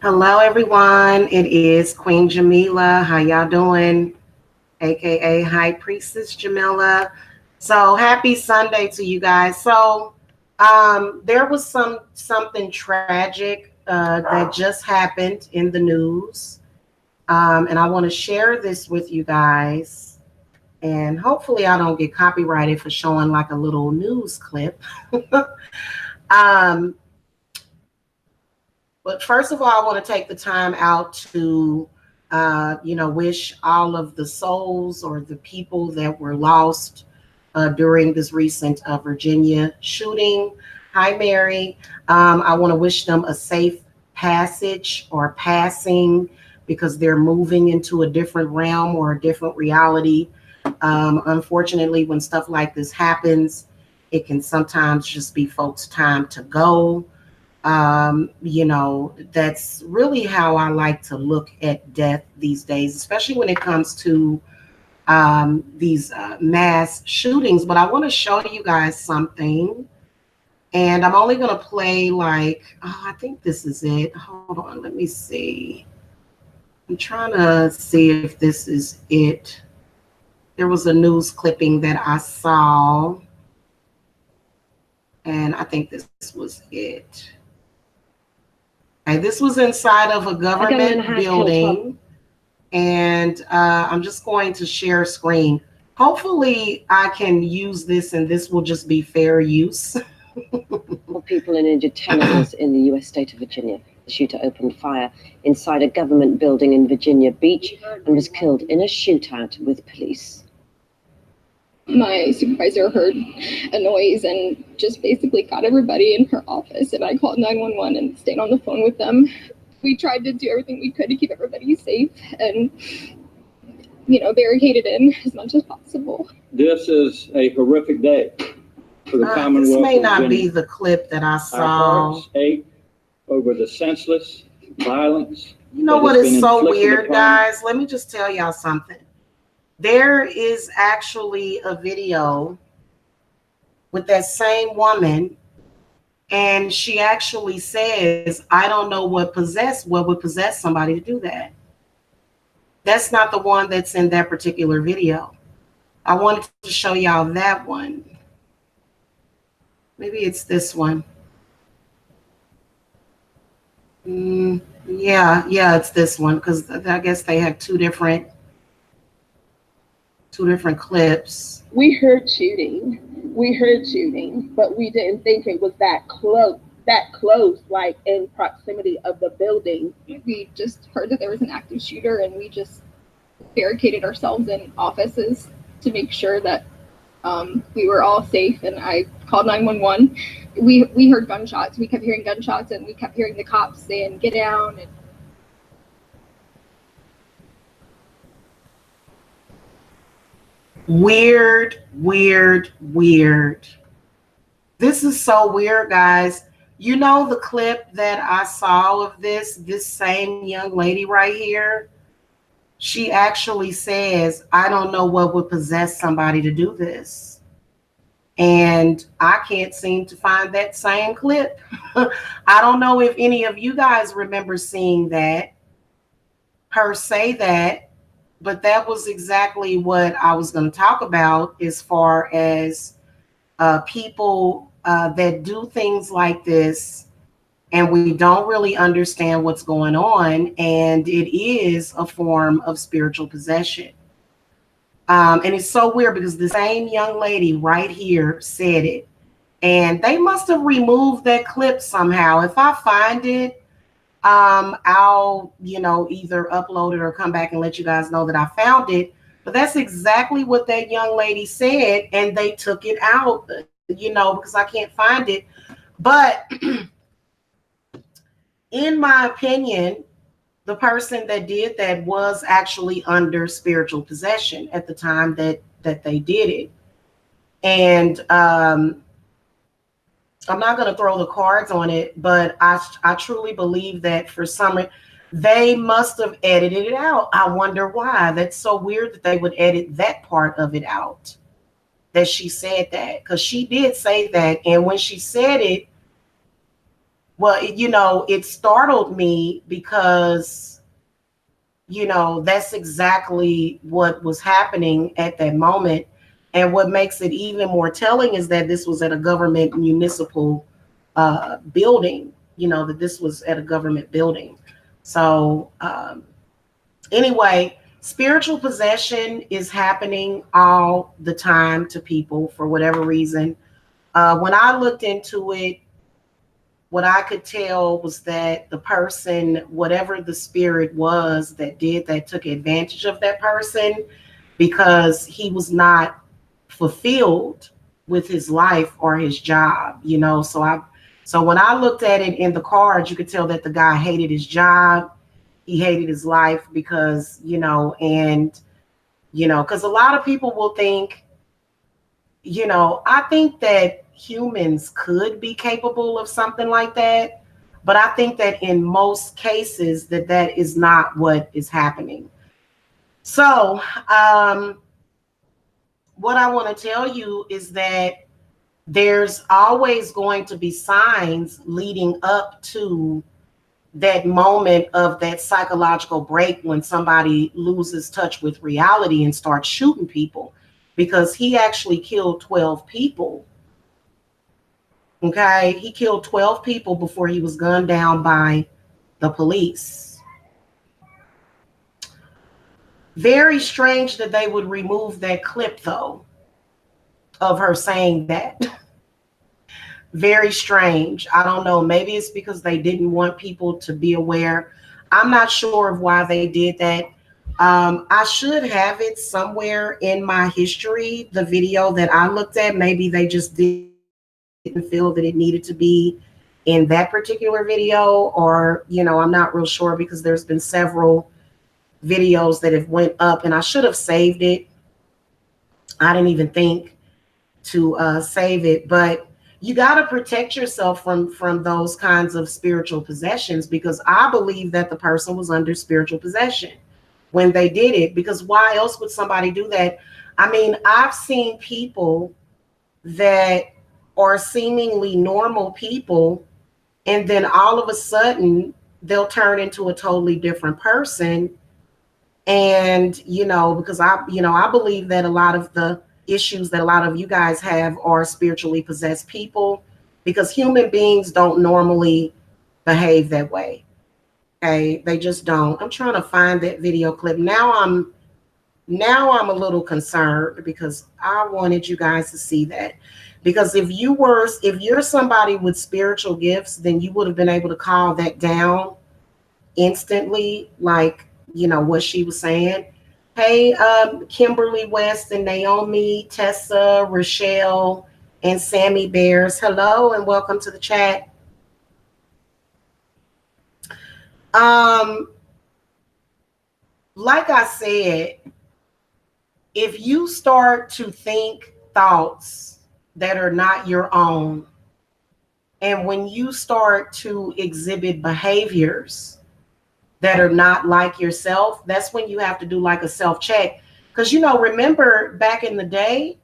Hello, everyone. It is Queen Jamila. How y'all doing? AKA High Priestess Jamila. So happy Sunday to you guys. There was something tragic that just happened in the news, and I want to share this with you guys. And hopefully, I don't get copyrighted for showing like a little news clip. um, But first of all, I want to take the time out to, wish all of the souls or the people that were lost during this recent Virginia shooting. Hi, Mary. I want to wish them a safe passage or passing because they're moving into a different realm or a different reality. Unfortunately, when stuff like this happens, it can sometimes just be folks' time to go. That's really how I like to look at death these days, especially when it comes to these mass shootings. But I want to show you guys something, and I'm only going to play I think this is it. Hold on, let me see. I'm trying to see if this is it. There was a news clipping that I saw, and I think this was it. Okay, this was inside of a government building, and I'm just going to share screen. Hopefully, I can use this, and this will just be fair use. Four people and injured 10 others in the U.S. state of Virginia. The shooter opened fire inside a government building in Virginia Beach and was killed in a shootout with police. My supervisor heard a noise and just basically got everybody in her office, and I called 911 and stayed on the phone with them. We tried to do everything we could to keep everybody safe and, barricaded in as much as possible. This is a horrific day for the Commonwealth. This may not be the clip that I saw. Our hearts ache over the senseless violence. You know what is so weird, guys? Let me just tell y'all something. There is actually a video with that same woman, and she actually says, I don't know what would possess somebody to do that. That's not the one that's in that particular video. I wanted to show y'all that one. Maybe it's this one. Yeah, it's this one, because I guess they have two different clips. We heard shooting, but we didn't think it was that close, like in proximity of the building. We just heard that there was an active shooter, and we just barricaded ourselves in offices to make sure that we were all safe. And I called 911. We heard gunshots. We kept hearing gunshots, and we kept hearing the cops saying, "Get down." And Weird. This is so weird, guys. You know the clip that I saw of this same young lady right here? She actually says, I don't know what would possess somebody to do this. And I can't seem to find that same clip. I don't know if any of you guys remember seeing that, her say that. But that was exactly what I was going to talk about as far as people that do things like this, and we don't really understand what's going on, and it is a form of spiritual possession. And it's so weird because the same young lady right here said it, and they must have removed that clip somehow. If I find it, I'll either upload it or come back and let you guys know that I found it. But that's exactly what that young lady said, and they took it out, because I can't find it. But in my opinion, the person that did that was actually under spiritual possession at the time that they did it. And I'm not going to throw the cards on it, but I truly believe that for some reason, they must have edited it out. I wonder why. That's so weird that they would edit that part of it out, that she said that, because she did say that. And when she said it, Well, it startled me because, that's exactly what was happening at that moment. And what makes it even more telling is that this was at a government municipal building, that this was at a government building. So, anyway, spiritual possession is happening all the time to people for whatever reason. When I looked into it, what I could tell was that the person, whatever the spirit was that did that, took advantage of that person because he was not fulfilled with his life or his job, so when I looked at it in the cards, you could tell that the guy hated his job, he hated his life because, and because a lot of people will think, I think that humans could be capable of something like that, but I think that in most cases that is not what is happening. So, what I want to tell you is that there's always going to be signs leading up to that moment of that psychological break when somebody loses touch with reality and starts shooting people, because he actually killed 12 people. Okay, he killed 12 people before he was gunned down by the police. Very strange that they would remove that clip, though, of her saying that. Very strange. I don't know. Maybe it's because they didn't want people to be aware. I'm not sure of why they did that. I should have it somewhere in my history, the video that I looked at. Maybe they just didn't feel that it needed to be in that particular video, or, I'm not real sure, because there's been several videos that have went up and I should have saved it. I didn't even think to save it, but you got to protect yourself from those kinds of spiritual possessions, because I believe that the person was under spiritual possession when they did it, because why else would somebody do that? I mean, I've seen people that are seemingly normal people, and then all of a sudden they'll turn into a totally different person. And because I believe that a lot of the issues that a lot of you guys have are spiritually possessed people, because human beings don't normally behave that way. Okay, they just don't. I'm trying to find that video clip. Now I'm a little concerned, because I wanted you guys to see that. Because if you're somebody with spiritual gifts, then you would have been able to call that down instantly, like, what she was saying. Hey, Kimberly West and Naomi, Tessa, Rochelle, and Sammy Bears, hello and welcome to the chat. Like I said, if you start to think thoughts that are not your own, and when you start to exhibit behaviors that are not like yourself, that's when you have to do like a self-check. Because, remember back in the day,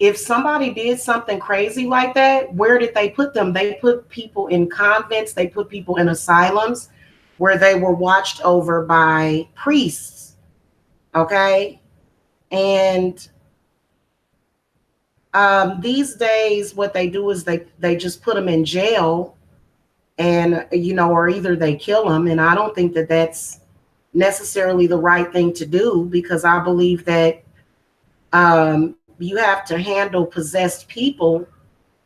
if somebody did something crazy like that, where did they put them? They put people in convents, they put people in asylums where they were watched over by priests. Okay. And these days, what they do is they just put them in jail, and, or either they kill them. And I don't think that that's necessarily the right thing to do, because I believe that you have to handle possessed people,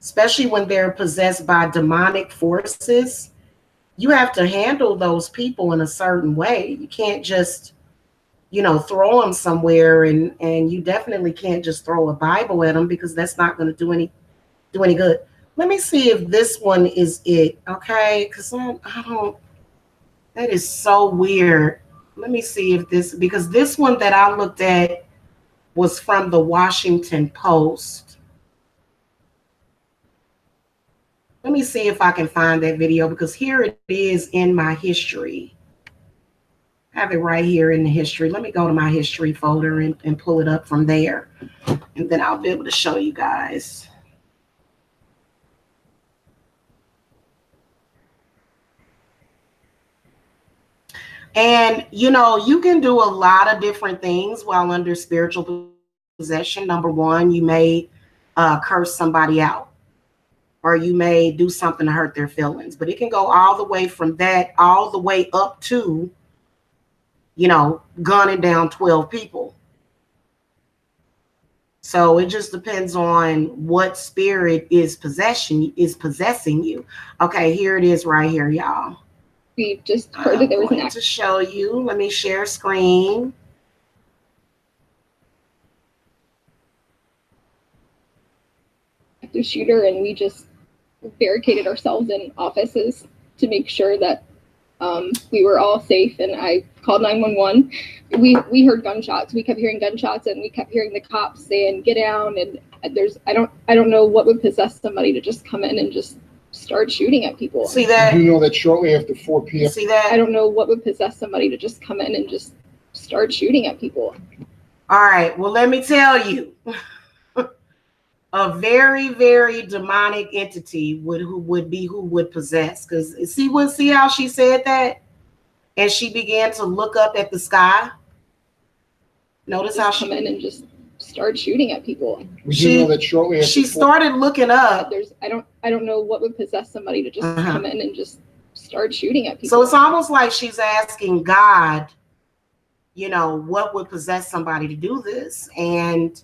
especially when they're possessed by demonic forces. You have to handle those people in a certain way. You can't just, throw them somewhere, and you definitely can't just throw a Bible at them, because that's not going to do any good. Let me see if this one is it, okay? Because I don't. That is so weird. Let me see if because this one that I looked at was from the Washington Post. Let me see if I can find that video, because here it is in my history. I have it right here in the history. Let me go to my history folder and pull it up from there, and then I'll be able to show you guys. And you can do a lot of different things while under spiritual possession. Number one, you may curse somebody out, or you may do something to hurt their feelings. But it can go all the way from that, all the way up to, gunning down 12 people. So it just depends on what spirit is possessing you. Okay, here it is right here, y'all. We just heard that there was an to show you. Let me share screen. active shooter, and we just barricaded ourselves in offices to make sure that we were all safe. And I called 911. We heard gunshots. We kept hearing gunshots, and we kept hearing the cops saying, "Get down!" And I don't know what would possess somebody to just come in and just start shooting at people. See that? You know that shortly after 4 p.m. See that? I don't know what would possess somebody to just come in and just start shooting at people. All right. Well, let me tell you, a very, very demonic entity who would possess. Because see how she said that, and she began to look up at the sky. Notice how she come in and just start shooting at people. You know that shortly after she started looking up. I don't know what would possess somebody to just come in and just start shooting at people. So it's almost like she's asking God, what would possess somebody to do this? And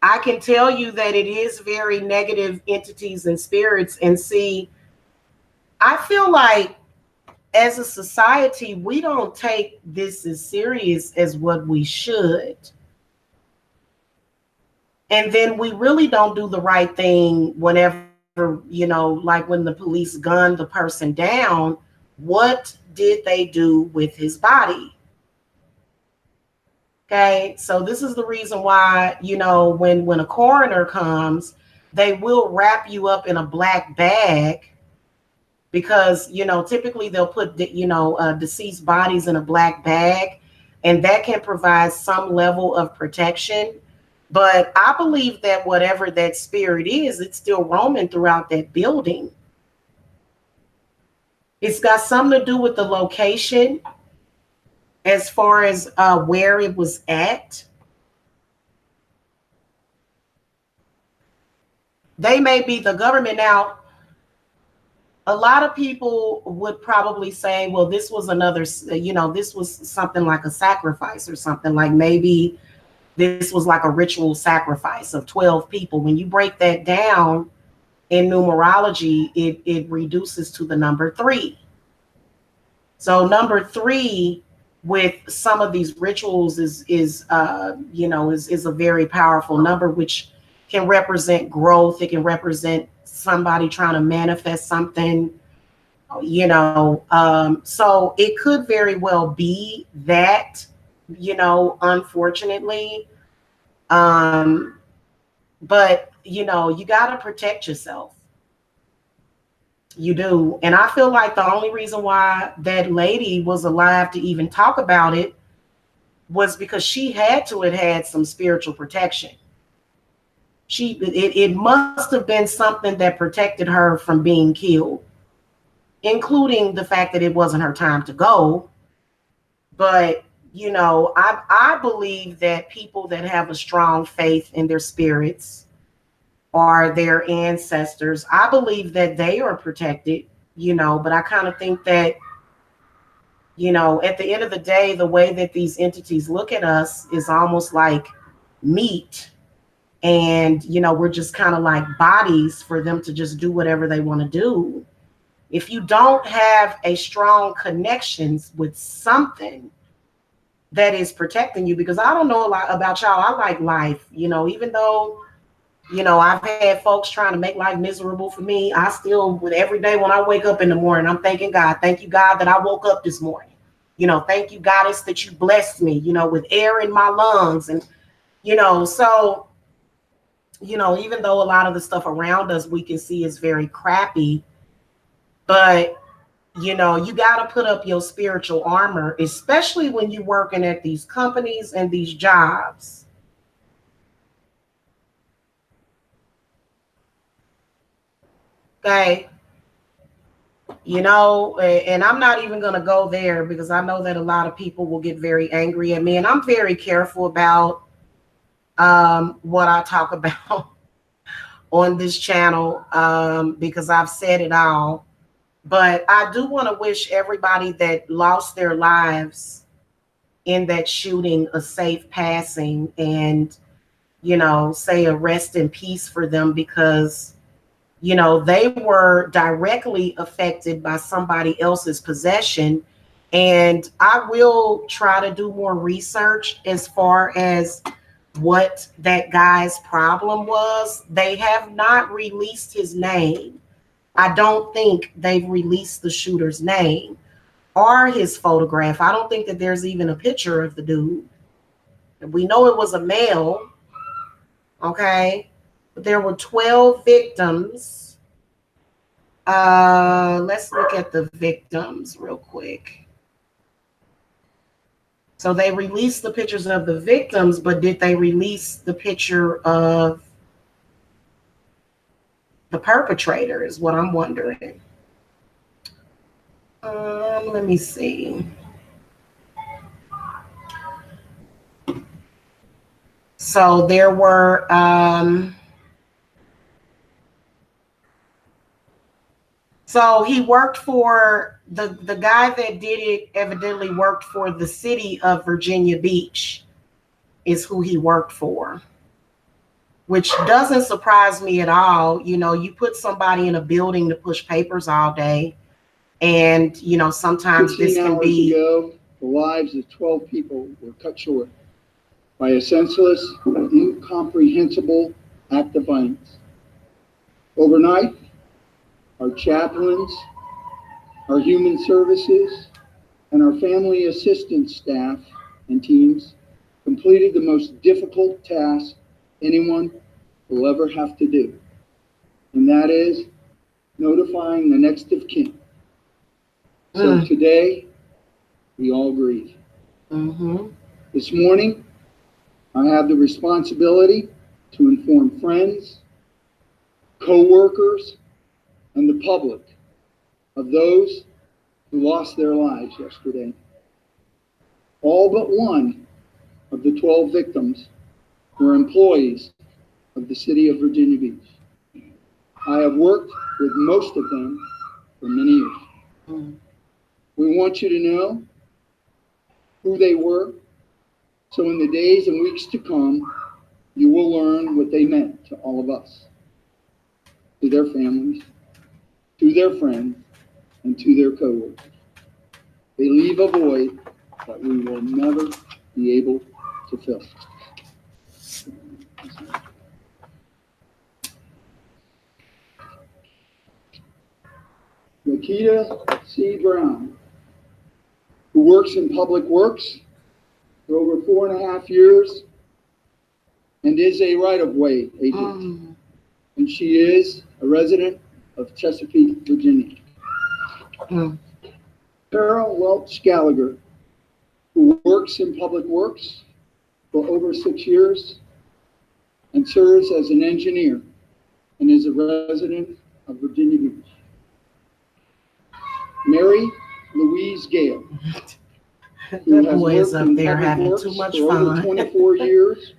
I can tell you that it is very negative entities and spirits. And see, I feel like as a society, we don't take this as serious as what we should. And then we really don't do the right thing whenever, like when the police gunned the person down, what did they do with his body? Okay, so this is the reason why, when a coroner comes, they will wrap you up in a black bag, because, typically they'll put, deceased bodies in a black bag, and that can provide some level of protection. But I believe that whatever that spirit is, it's still roaming throughout that building. It's got something to do with the location as far as where it was at. They may be the government. Now, a lot of people would probably say, well, this was another, this was something like a sacrifice or something, like maybe this was like a ritual sacrifice of 12 people. When you break that down in numerology, it reduces to the number 3. So number 3 with some of these rituals is a very powerful number, which can represent growth. It can represent somebody trying to manifest something, so it could very well be that, unfortunately. But you got to protect yourself. You do. And I feel like the only reason why that lady was alive to even talk about it was because she had to have had some spiritual protection. It must have been something that protected her from being killed, including the fact that it wasn't her time to go. But, I believe that people that have a strong faith in their spirits or their ancestors, I believe that they are protected, but I kind of think that, at the end of the day, the way that these entities look at us is almost like meat. And, we're just kind of like bodies for them to just do whatever they want to do. If you don't have a strong connections with something that is protecting you, because I don't know a lot about y'all. I like life, even though, I've had folks trying to make life miserable for me. I still, with every day when I wake up in the morning, I'm thanking God. Thank you, God, that I woke up this morning. Thank you, Goddess, that you blessed me, with air in my lungs. And, so, even though a lot of the stuff around us we can see is very crappy, but, you got to put up your spiritual armor, especially when you're working at these companies and these jobs. Okay. You know, and I'm not even going to go there because I know that a lot of people will get very angry at me, and I'm very careful about what I talk about on this channel because I've said it all. But I do want to wish everybody that lost their lives in that shooting a safe passing, and, you know, say a rest in peace for them, because, you know, they were directly affected by somebody else's possession. And I will try to do more research as far as what that guy's problem was. They have not released his name. I don't think they've released the shooter's name or his photograph. I don't think that there's even a picture of the dude. We know it was a male, okay? But there were 12 victims. Let's look at the victims real quick. So they released the pictures of the victims, but did they release the picture of the perpetrator is what I'm wondering. Let me see. So there were so he worked for the guy that did it, evidently worked for the city of Virginia Beach, is who he worked for, which doesn't surprise me at all. You know, you put somebody in a building to push papers all day, and, you know, sometimes this can be. 15 hours ago, the lives of 12 people were cut short by a senseless, incomprehensible act of violence. Overnight, our chaplains, our human services, and our family assistance staff and teams completed the most difficult task anyone will ever have to do, and that is notifying the next of kin. So today, we all grieve. This morning, I have the responsibility to inform friends, co-workers, and the public of those who lost their lives yesterday. All but one of the 12 victims were employees of the city of Virginia Beach. I have worked with most of them for many years. We want you to know who they were, so in the days and weeks to come, you will learn what they meant to all of us, to their families, to their friends, and to their coworkers. They leave a void that we will never be able to fill. Lakita C. Brown, who works in public works for over 4.5 years and is a right-of-way agent. And she is a resident of Chesapeake, Virginia. Carol Welch Gallagher, who works in public works for over 6 years and serves as an engineer and is a resident of Virginia Beach. Mary Louise Gale, who has worked in public works for over 24 years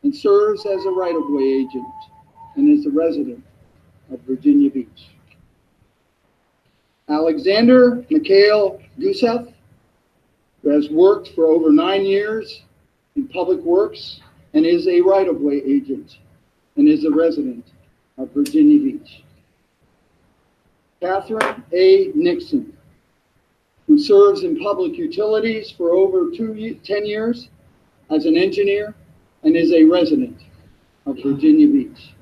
and serves as a right-of-way agent and is a resident of Virginia Beach. Alexander Mikhail Gusev, who has worked for over 9 years in public works and is a right-of-way agent and is a resident of Virginia Beach. Catherine A. Nixon, who serves in public utilities for over 10 years as an engineer and is a resident of Virginia Beach.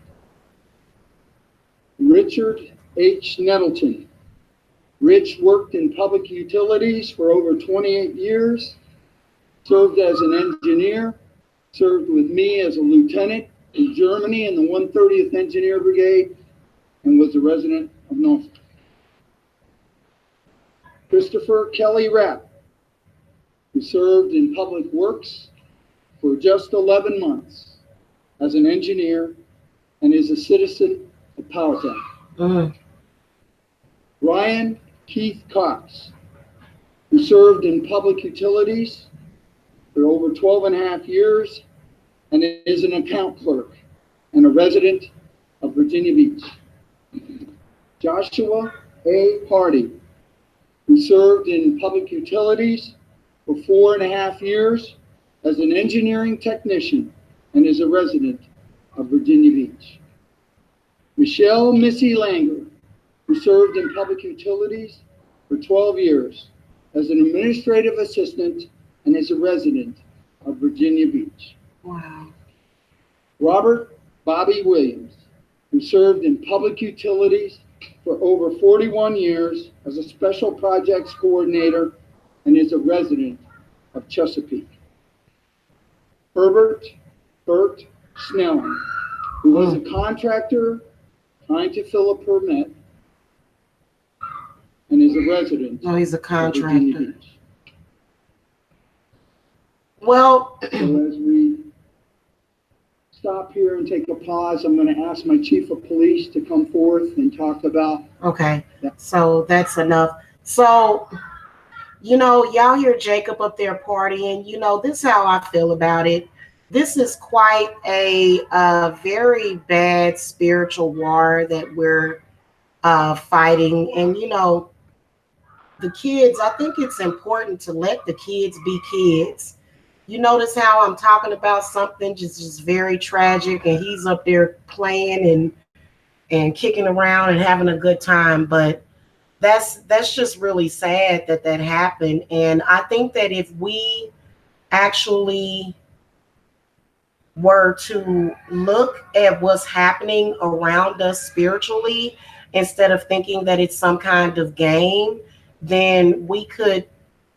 Richard H. Nettleton. Rich worked in public utilities for over 28 years, served as an engineer, served with me as a lieutenant in Germany in the 130th Engineer Brigade, and was a resident of Norfolk. Christopher Kelly Rapp, who served in public works for just 11 months as an engineer and is a citizen of Powhatan. Ryan Keith Cox, who served in public utilities for over 12 and a half years and is an account clerk and a resident of Virginia Beach. Joshua A. Hardy, who served in public utilities for 4.5 years as an engineering technician and is a resident of Virginia Beach. Michelle Missy Langer, who served in public utilities for 12 years as an administrative assistant and is a resident of Virginia Beach. Wow. Robert Bobby Williams, who served in public utilities for over 41 years as a special projects coordinator and is a resident of Chesapeake. Herbert Burt Snelling, who was a contractor trying to fill a permit and is a resident Oh, he's a of Virginia contractor. Beach. Well, So as we stop here and take a pause, I'm going to ask my chief of police to come forth and talk about. okay, so that's enough. So, y'all hear Jacob up there partying. This is how I feel about it. This is quite a very bad spiritual war that we're fighting. And, the kids, I think it's important to let the kids be kids. You notice how I'm talking about something just very tragic, and he's up there playing and kicking around and having a good time. But that's just really sad that happened. And I think that if we actually were to look at what's happening around us spiritually, instead of thinking that it's some kind of game, then we could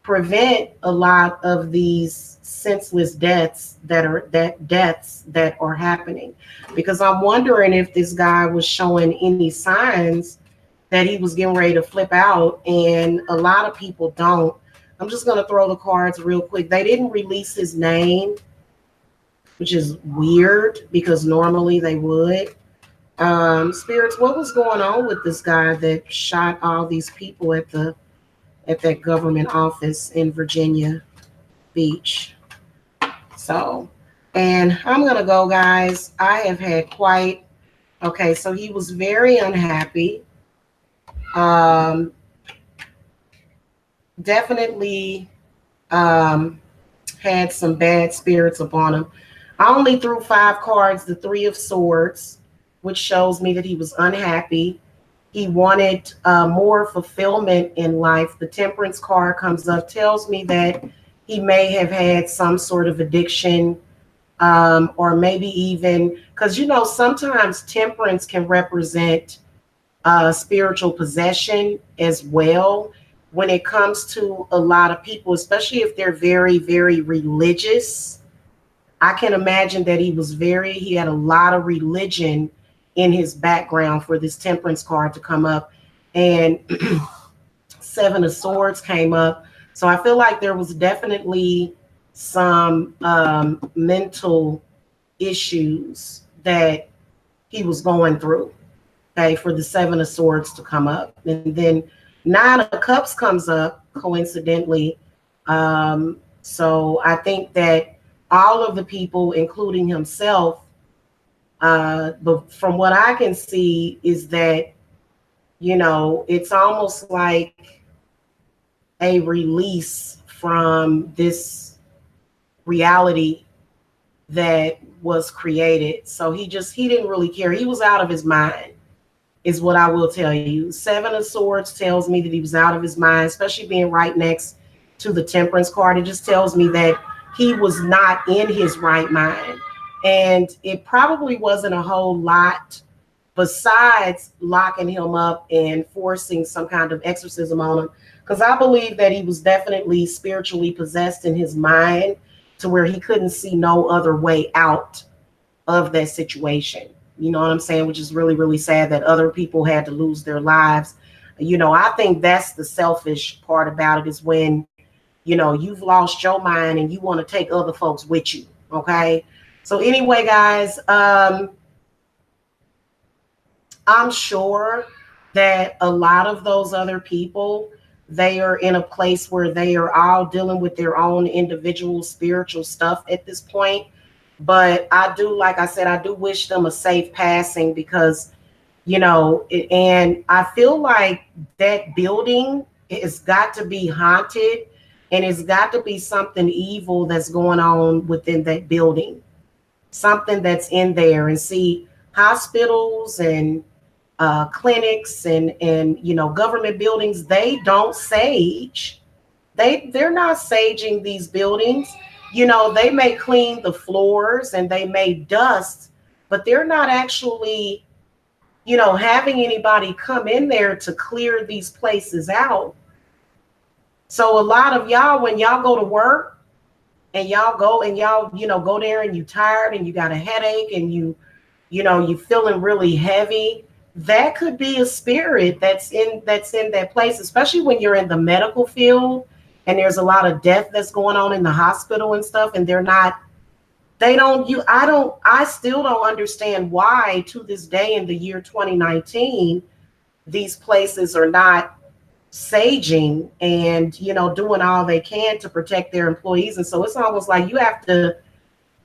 prevent a lot of these senseless deaths that are happening. Because I'm wondering if this guy was showing any signs that he was getting ready to flip out, and a lot of people don't. I'm just going to throw the cards real quick. They didn't release his name, which is weird because normally they would. Spirits, what was going on with this guy that shot all these people at that government office in Virginia Beach? So, and I'm going to go, guys. I have had okay, so he was very unhappy. Definitely had some bad spirits upon him. I only threw 5 cards, the 3 of Swords, which shows me that he was unhappy. He wanted more fulfillment in life. The Temperance card comes up, tells me that he may have had some sort of addiction, or maybe even, because sometimes temperance can represent spiritual possession as well. When it comes to a lot of people, especially if they're very, very religious, I can imagine that he had a lot of religion in his background for this Temperance card to come up. And 7 of Swords came up. So I feel like there was definitely some mental issues that he was going through, okay, for the 7 of Swords to come up. And then 9 of Cups comes up, coincidentally. So I think that all of the people, including himself, but from what I can see is that, it's almost like a release from this reality that was created. So he didn't really care. He was out of his mind, is what I will tell you. 7 of Swords tells me that he was out of his mind, especially being right next to the Temperance card. It just tells me that he was not in his right mind. And it probably wasn't a whole lot besides locking him up and forcing some kind of exorcism on him. Because I believe that he was definitely spiritually possessed in his mind to where he couldn't see no other way out of that situation. You know what I'm saying? Which is really, really sad that other people had to lose their lives. I think that's the selfish part about it, is when, you've lost your mind and you want to take other folks with you. Okay. So anyway, guys, I'm sure that a lot of those other people, they are in a place where they are all dealing with their own individual spiritual stuff at this point. But I do, like I said, I do wish them a safe passing because, and I feel like that building has got to be haunted, and it's got to be something evil that's going on within that building, something that's in there. And see, hospitals and clinics and government buildings, they don't sage. They're not saging these buildings. They may clean the floors and they may dust, but they're not actually having anybody come in there to clear these places out. So a lot of y'all, when y'all go to work and y'all go there and you tired and you got a headache and you feeling really heavy, that could be a spirit that's in that place, especially when you're in the medical field and there's a lot of death that's going on in the hospital and stuff, and I still don't understand why to this day in the year 2019 these places are not saging and doing all they can to protect their employees. And so it's almost like you have to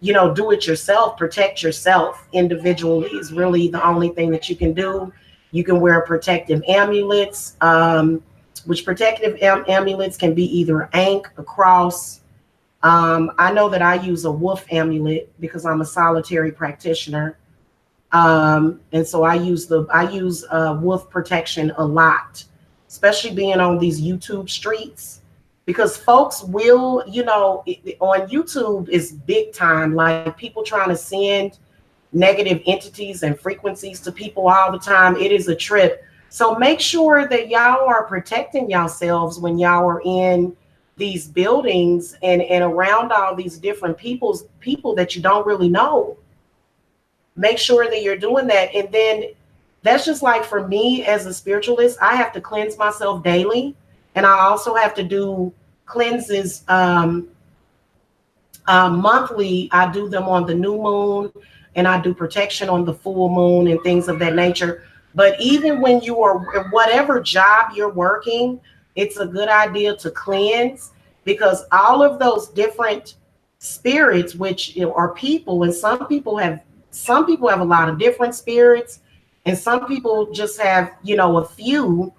do it yourself, protect yourself individually is really the only thing that you can do. You can wear protective amulets, which protective amulets can be either ankh, a cross. I know that I use a wolf amulet because I'm a solitary practitioner. And so I use wolf protection a lot, especially being on these YouTube streets, because folks will, on YouTube is big time, like people trying to send negative entities and frequencies to people all the time. It is a trip. So make sure that y'all are protecting yourselves when y'all are in these buildings and around all these different people that you don't really know. Make sure that you're doing that. And then that's just like for me as a spiritualist, I have to cleanse myself daily. And I also have to do cleanses monthly. I do them on the new moon, and I do protection on the full moon and things of that nature. But even when you are, whatever job you're working, it's a good idea to cleanse, because all of those different spirits, which are people, and some people have a lot of different spirits, and some people just have, a few.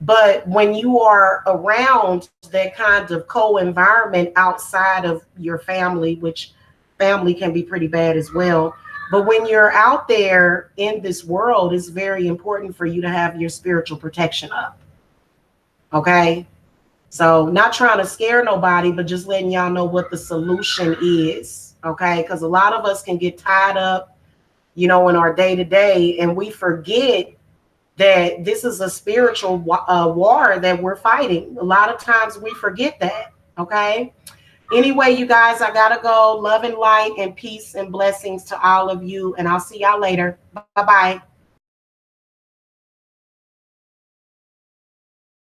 But when you are around that kind of co-environment outside of your family, which family can be pretty bad as well, but when you're out there in this world, it's very important for you to have your spiritual protection up. Okay? So not trying to scare nobody, but just letting y'all know what the solution is. Okay? Because a lot of us can get tied up, in our day-to-day, and we forget that this is a spiritual war that we're fighting. A lot of times we forget that. Okay? Anyway, you guys, I gotta go. Love and light and peace and blessings to all of you, and I'll see y'all later. Bye-bye.